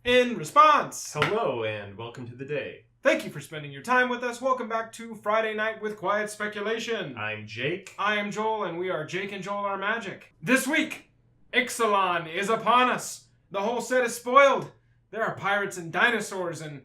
In response. Hello and welcome to the day. Thank you for spending your time with us. Welcome back to Friday Night with Quiet Speculation. I'm Jake. I am Joel, and we are Jake and Joel Are Magic. This week, Ixalan is upon us. The whole set is spoiled. There are pirates and dinosaurs and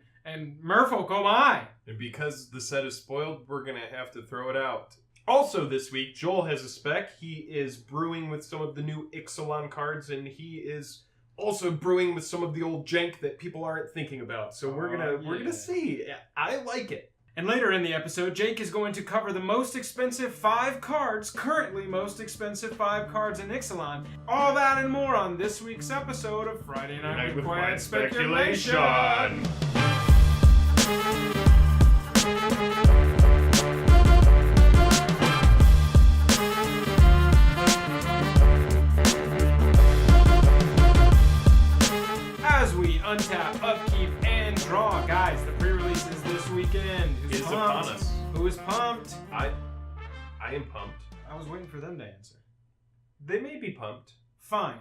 merfolk, oh my. And because the set is spoiled, we're going to have to throw it out. Also this week, Joel has a spec. He is brewing with some of the new Ixalan cards, and he is also brewing with some of the old jank that people aren't thinking about. So we're gonna see. I like it. And later in the episode, Jake is going to cover the most expensive 5 cards, currently most expensive 5 cards in Ixalan. All that and more on this week's episode of Friday Night with Quiet Speculation. Untap, upkeep, and draw. Guys, the pre-release is this weekend. It's upon us. Who is pumped? I am pumped. I was waiting for them to answer. They may be pumped. Fine.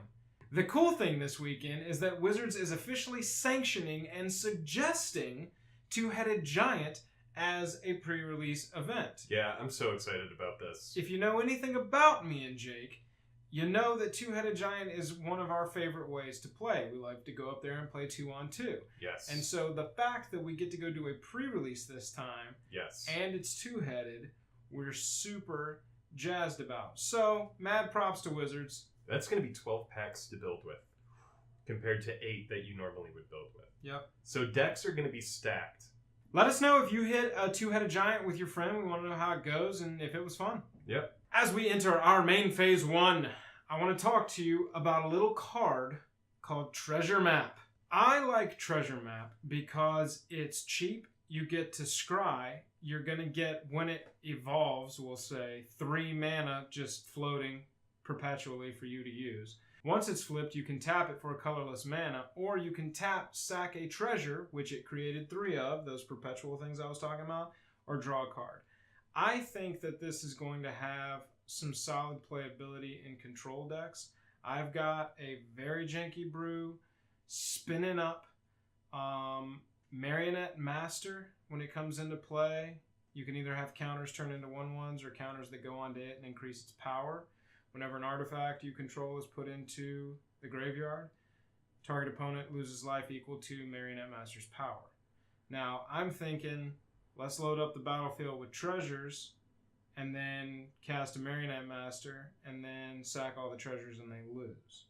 The cool thing this weekend is that Wizards is officially sanctioning and suggesting Two-Headed Giant as a pre-release event. Yeah, I'm so excited about this. If you know anything about me and Jake, you know that Two-Headed Giant is one of our favorite ways to play. We like to go up there and play 2-on-2. Yes. And so the fact that we get to go do a pre-release this time, yes, and it's two-headed, we're super jazzed about. So, mad props to Wizards. That's going to be 12 packs to build with, compared to 8 that you normally would build with. Yep. So decks are going to be stacked. Let us know if you hit a Two-Headed Giant with your friend. We want to know how it goes and if it was fun. Yep. As we enter our main phase 1, I want to talk to you about a little card called Treasure Map. I like Treasure Map because it's cheap. You get to scry. You're going to get, when it evolves, we'll say, 3 mana just floating perpetually for you to use. Once it's flipped, you can tap it for a colorless mana, or you can tap, sack a treasure, which it created 3 of, those perpetual things I was talking about, or draw a card. I think that this is going to have some solid playability in control decks. I've got a very janky brew spinning up Marionette Master when it comes into play. You can either have counters turn into 1/1s or counters that go onto it and increase its power. Whenever an artifact you control is put into the graveyard, target opponent loses life equal to Marionette Master's power. Now, I'm thinking, let's load up the battlefield with treasures and then cast a Marionette Master, and then sack all the treasures and they lose.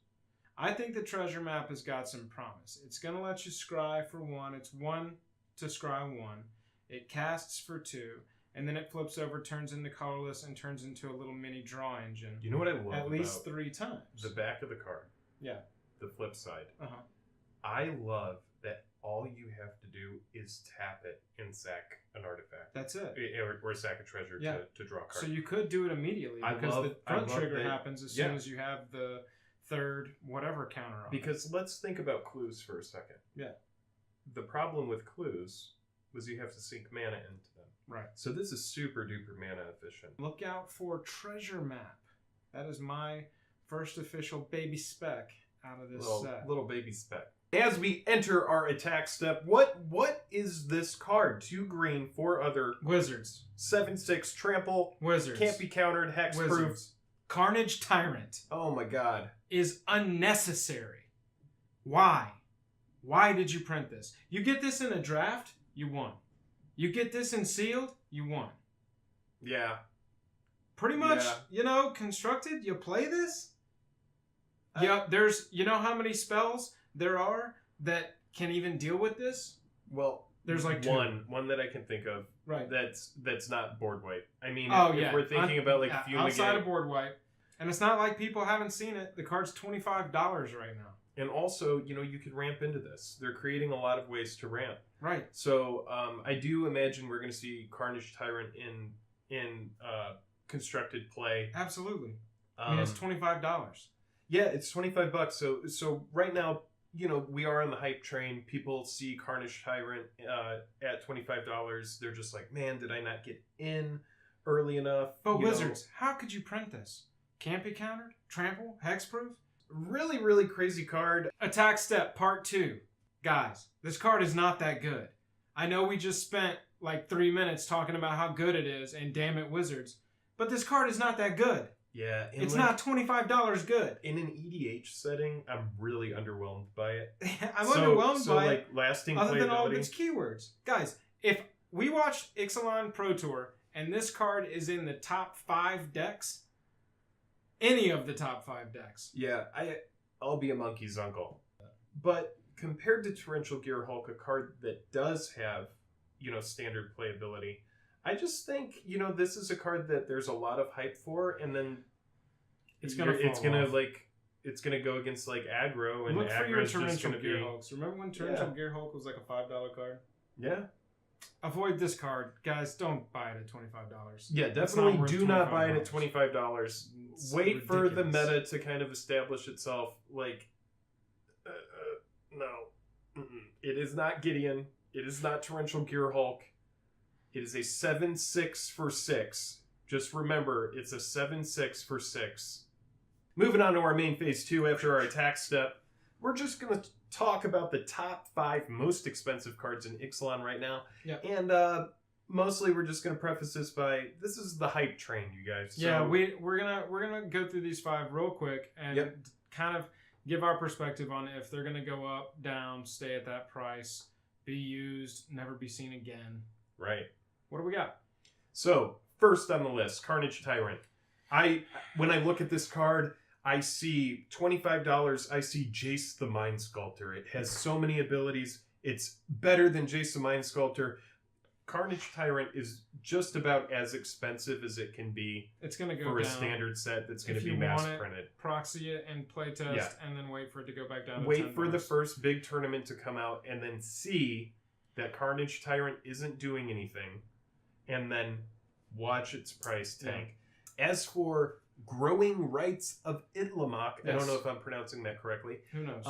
I think the Treasure Map has got some promise. It's going to let you scry for 1. It's 1 to scry 1. It casts for 2, and then it flips over, turns into colorless, and turns into a little mini draw engine. You know what I love at least about 3 times. The back of the card. Yeah. The flip side. Uh-huh. I love that all you have to do is tap it and sack an artifact. That's it. Or sack a treasure to draw a card. So you could do it immediately because the front trigger happens as soon as you have the third whatever counter on. Because let's think about clues for a second. Yeah. The problem with clues was you have to sink mana into them. Right. So this is super duper mana efficient. Look out for Treasure Map. That is my first official baby spec out of this set. Little baby spec. As we enter our attack step, what is this card? 2 green, 4 other. Wizards. 7/6 trample. Wizards. Can't be countered. Hexproof. Wizards. Carnage Tyrant. Oh my god. Is unnecessary. Why? Why did you print this? You get this in a draft, you won. You get this in sealed, you won. Yeah. Pretty much, constructed, you play this? Yeah, there's, you know how many spells there are that can even deal with this? Well, there's like one that I can think of. Right. That's not board wipe. I mean, if we're thinking about like fumigate. Outside of board wipe. And it's not like people haven't seen it. The card's $25 right now. And also, you could ramp into this. They're creating a lot of ways to ramp. Right. So I do imagine we're going to see Carnage Tyrant in constructed play. Absolutely. I mean, it's $25. Yeah, it's $25. So right now, we are on the hype train. People see Carnage Tyrant at $25. They're just like, man, did I not get in early enough? But Wizards, how could you print this? Can't be countered? Trample? Hexproof? Really, really crazy card. Attack Step Part 2. Guys, this card is not that good. I know we just spent like 3 minutes talking about how good it is and damn it Wizards, but this card is not that good. Yeah. It's not $25 good. In an EDH setting, I'm really underwhelmed by it. I'm underwhelmed by like, it. lasting Other than all of playability. its keywords. Guys, if we watched Ixalan Pro Tour and this card is in the top 5 decks, any of the top 5 decks. Yeah, I'll be a monkey's uncle. But compared to Torrential Gearhulk, a card that does have, standard playability, I just think, this is a card that there's a lot of hype for, and then it's gonna go against like aggro, and look for your aggro's just Torrential gonna be. Gearhulks. Remember when Torrential Gearhulk was like a $5 card? Yeah. Avoid this card, guys. Don't buy it at $25. Yeah, definitely do not buy it at $25. Wait for the meta to kind of establish itself. Like, no, it is not Gideon. It is not Torrential Gearhulk. It is a 7/6 for 6. Just remember, it's a 7/6 for 6. Moving on to our main phase 2 after our attack step, we're just going to talk about the top 5 most expensive cards in Ixalan right now. Yeah. And mostly we're just going to preface this by, this is the hype train, you guys. So, Yeah, we're gonna go through these 5 real quick and kind of give our perspective on if they're gonna go up, down, stay at that price, be used, never be seen again. Right. What do we got? So, first on the list, Carnage Tyrant. When I look at this card, I see $25. I see Jace the Mind Sculptor. It has so many abilities. It's better than Jace the Mind Sculptor. Carnage Tyrant is just about as expensive as it can be. It's going to go for down a standard set that's going to be if you mass want it, printed. proxy it and play test, and then wait for it to go back down to Wait $10. for the first big tournament to come out, and then see that Carnage Tyrant isn't doing anything, and then watch its price tank. As for Growing Rights of Lamacq, I don't know if I'm pronouncing that correctly. Who knows?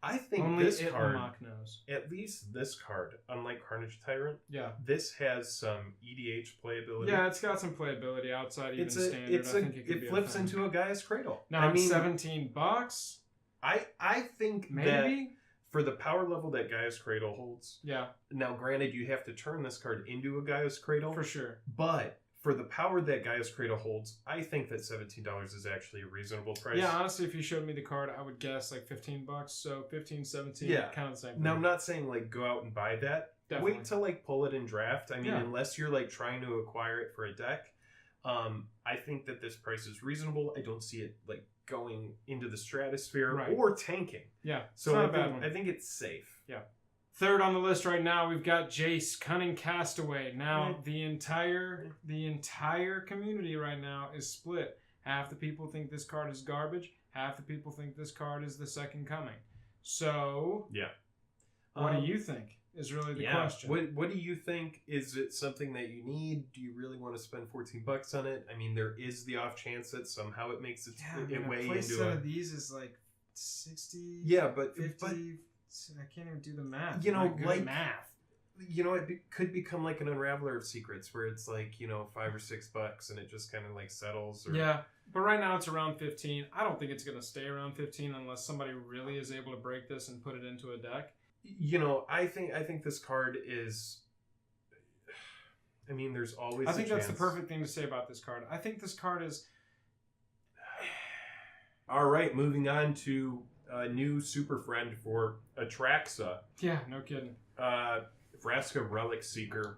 I think Only this card, Lamacq knows. at least this card, unlike Carnage Tyrant, Yeah. this has some EDH playability. Yeah, it's got some playability outside even standard. I think it could be flips a thing. into a Gaia's Cradle. Now, $17. I think Maybe. that for the power level that Gaia's Cradle holds. Yeah. Now, granted, you have to turn this card into a Gaia's Cradle. For sure. But for the power that Gaia's Cradle holds, I think that $17 is actually a reasonable price. Yeah, honestly, if you showed me the card, I would guess like $15. So 15, 17, kind of the same thing. Now, I'm not saying like go out and buy that. Definitely. Wait to like pull it in draft. I mean, Yeah. unless you're like trying to acquire it for a deck, I think that this price is reasonable. I don't see it like going into the stratosphere or tanking. Yeah, So it's not I a bad think, one. I think it's safe. Yeah. Third on the list right now, we've got Jace, Cunning Castaway. Now, the entire community right now is split. Half the people think this card is garbage. Half the people think this card is the second coming. So, what do you think is really the question. What do you think? Is it something that you need? Do you really want to spend $14 on it? I mean, there is the off chance that somehow it makes its way a place into set of these is like 60. Yeah, but 50. I can't even do the math. You know, I'm not good at like math. You know, could become like an Unraveler of Secrets, where it's like, $5 or $6, and it just kind of like settles. Or... Yeah, but right now it's around 15. I don't think it's going to stay around 15 unless somebody really is able to break this and put it into a deck. I think this card is. I mean, there's always. I think that's the perfect thing to say about this card. I think this card is. All right, moving on to a new super friend for Atraxa. Yeah, no kidding. Brassica Relicseeker.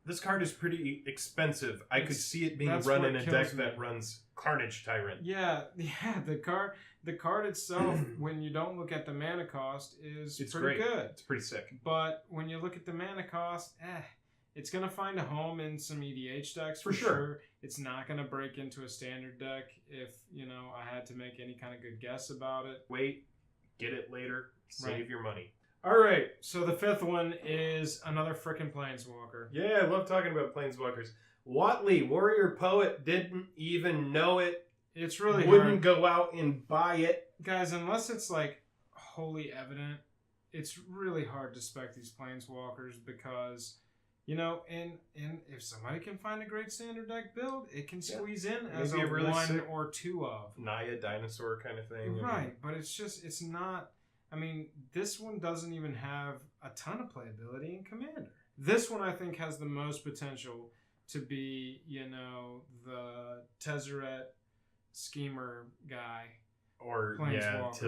This card is pretty expensive. I could see it being that's run what in a kills deck me. that runs Carnage Tyrant. Yeah. The card itself, when you don't look at the mana cost, it's pretty good. It's pretty sick. But when you look at the mana cost, it's going to find a home in some EDH decks For sure. It's not going to break into a standard deck if, I had to make any kind of good guess about it. Wait, get it later, save your money. All right, so the fifth one is another frickin' Planeswalker. Yeah, I love talking about Planeswalkers. Watley, Warrior Poet, didn't even know it. It's really Wouldn't go out and buy it. Guys, unless it's like wholly evident, it's really hard to spec these Planeswalkers because You know, and if somebody can find a great standard deck build, it can squeeze in as Maybe a a really one sick or two of. Naya dinosaur kind of thing. Right, but it's not. I mean, this one doesn't even have a ton of playability in Commander. This one, I think, has the most potential to be, you know, the Tezzeret schemer guy. Or, Planeswalker,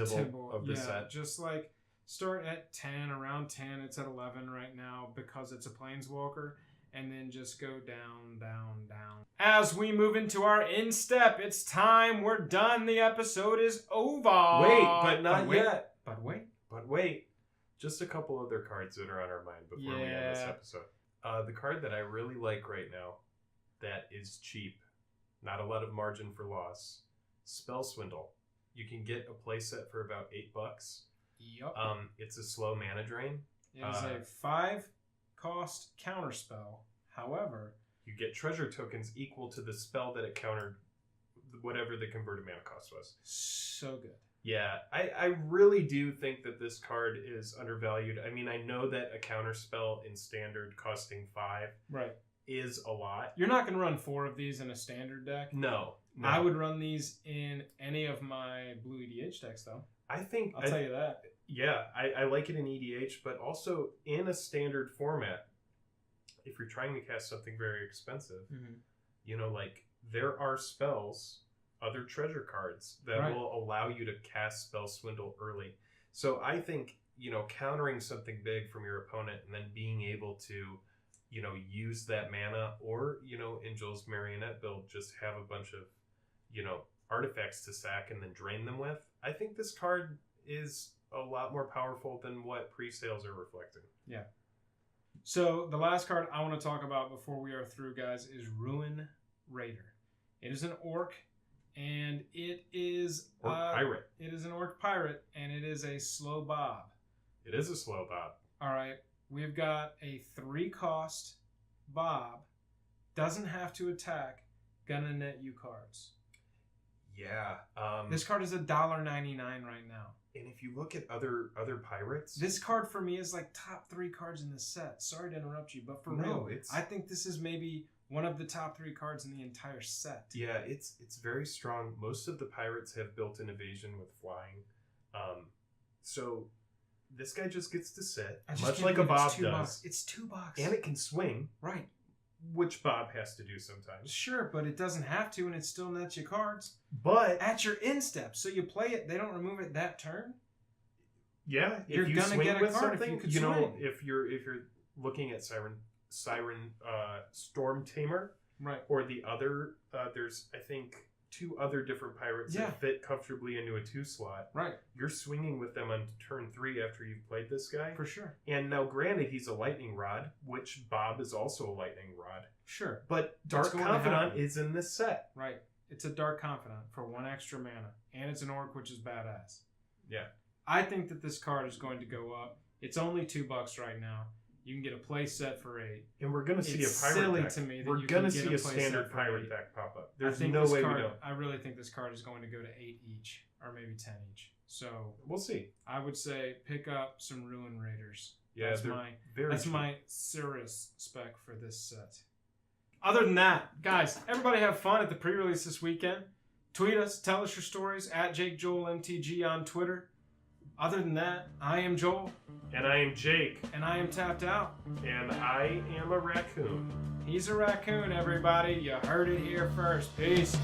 Tibble of the yeah, set. Just like start at 10, around 10, it's at 11 right now because it's a Planeswalker, and then just go down, down, down. As we move into our in-step, it's time. We're done. The episode is over. Wait, but not yet. But wait. Just a couple other cards that are on our mind before we end this episode. The card that I really like right now that is cheap, not a lot of margin for loss, Spell Swindle. You can get a playset for about $8. Yep. It's a slow mana drain. It is a 5-cost counterspell. However, you get treasure tokens equal to the spell that it countered, whatever the converted mana cost was. So good. Yeah, I really do think that this card is undervalued. I mean, I know that a counterspell in standard costing 5 is a lot. You're not going to run 4 of these in a standard deck. No. I would run these in any of my blue EDH decks, though. I'll tell you that. Yeah, I like it in EDH, but also in a standard format. If you're trying to cast something very expensive, you know, like there are spells, other treasure cards that will allow you to cast Spell Swindle early. So I think, you know, countering something big from your opponent and then being able to, you know, use that mana, or, you know, in Joel's Marionette build, just have a bunch of, you know, artifacts to sack and then drain them with. I think this card is a lot more powerful than what pre-sales are reflecting. Yeah. So the last card I want to talk about before we are through, guys, is Ruin Raider. It is an orc, and it is Orc pirate. It is an orc pirate, and it is a slow bob. It is a slow bob. All right. We've got a 3-cost bob. Doesn't have to attack. Gonna net you cards. Yeah. This card is $1.99 right now. And if you look at other pirates, this card for me is like top 3 cards in the set. Sorry to interrupt you, but for real, I think this is maybe one of the top 3 cards in the entire set. Yeah, it's very strong. Most of the pirates have built-in evasion with flying. So this guy just gets to sit, much like a Bob does. It's $2. And it can swing. Right. Which Bob has to do sometimes. Sure, but it doesn't have to, and it still nets you cards. But at your instep, so you play it, they don't remove it that turn. Yeah, you're gonna get a card if you could swing. Know, if you're looking at Siren Storm Tamer, right, or the other, there's I think 2 other different pirates that fit comfortably into a 2 slot. Right. You're swinging with them on turn 3 after you've played this guy. For sure. And now, granted, he's a lightning rod, which Bob is also a lightning rod. Sure. But Dark Confidant is in this set. Right. It's a Dark Confidant for 1 extra mana. And it's an orc, which is badass. Yeah. I think that this card is going to go up. It's only $2 right now. You can get a play set for 8. And we're going to see a pirate silly deck. to me that we're going to see a standard pirate deck pop up. There's no way we don't. I really think this card is going to go to 8 each, or maybe 10 each. So we'll see. I would say pick up some Ruin Raiders. Yeah, that's my serious spec for this set. Other than that, guys, everybody have fun at the pre-release this weekend. Tweet us, tell us your stories at JakeJoelMTG on Twitter. Other than that, I am Joel. And I am Jake. And I am Tapped Out. And I am a raccoon. He's a raccoon, everybody. You heard it here first. Peace.